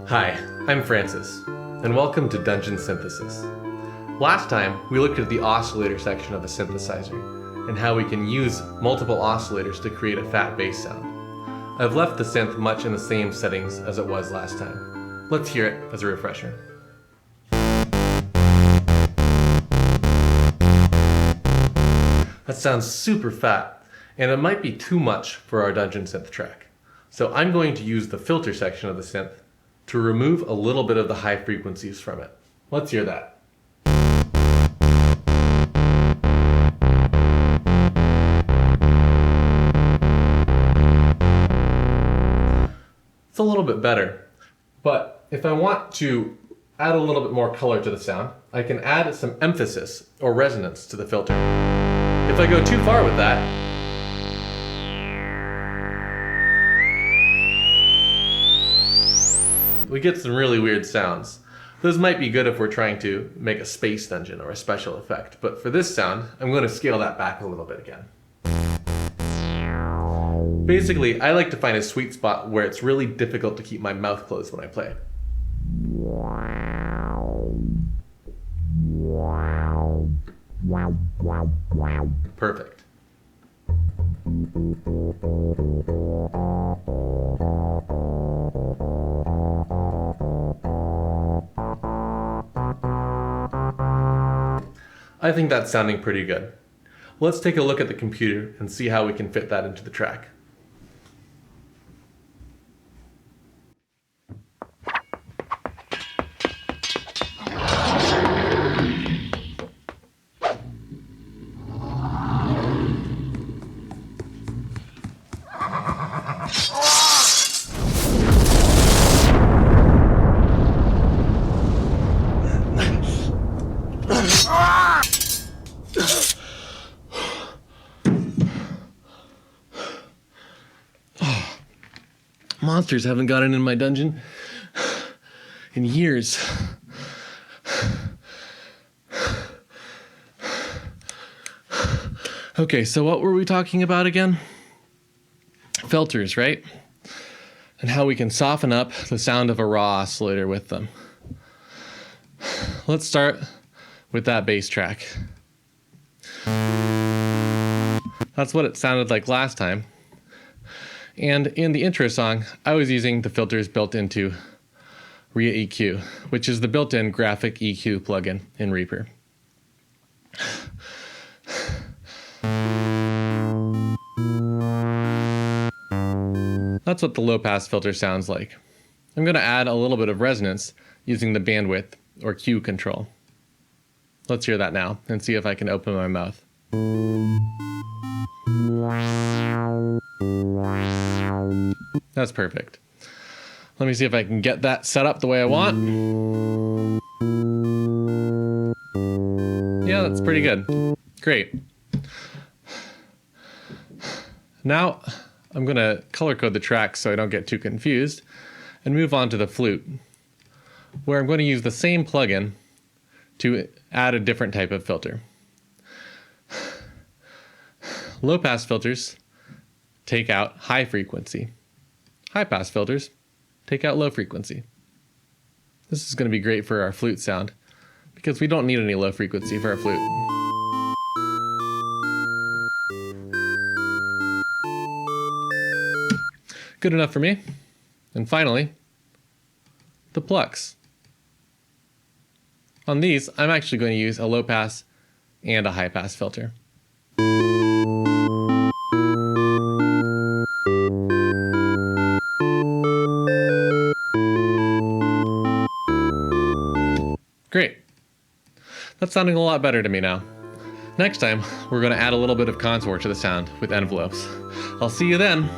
Hi, I'm Francis, and welcome to Dungeon Synthesis. Last time, we looked at the oscillator section of a synthesizer, and how we can use multiple oscillators to create a fat bass sound. I've left the synth much in the same settings as it was last time. Let's hear it as a refresher. That sounds super fat, and it might be too much for our Dungeon Synth track. So I'm going to use the filter section of the synth to remove a little bit of the high frequencies from it. Let's hear that. It's a little bit better, but if I want to add a little bit more color to the sound, I can add some emphasis or resonance to the filter. If I go too far with that, we get some really weird sounds. Those might be good if we're trying to make a space dungeon or a special effect, but for this sound, I'm going to scale that back a little bit again. Basically, I like to find a sweet spot where it's really difficult to keep my mouth closed when I play. Perfect. I think that's sounding pretty good. Let's take a look at the computer and see how we can fit that into the track. Monsters haven't gotten in my dungeon in years. Okay, so what were we talking about again? Filters, right? And how we can soften up the sound of a raw oscillator with them. Let's start with that bass track. That's what it sounded like last time. And in the intro song, I was using the filters built into Ria EQ, which is the built-in graphic EQ plugin in Reaper. That's what the low-pass filter sounds like. I'm going to add a little bit of resonance using the bandwidth or Q control. Let's hear that now and see if I can open my mouth. That's perfect. Let me see if I can get that set up the way I want. Yeah, that's pretty good. Great. Now I'm going to color code the track so I don't get too confused and move on to the flute, where I'm going to use the same plugin to add a different type of filter. Low-pass filters take out high frequency. High-pass filters take out low frequency. This is going to be great for our flute sound because we don't need any low frequency for our flute. Good enough for me. And finally, the Plucks. On these, I'm actually going to use a low-pass and a high-pass filter. Great. That's sounding a lot better to me now. Next time, we're going to add a little bit of contour to the sound with envelopes. I'll see you then.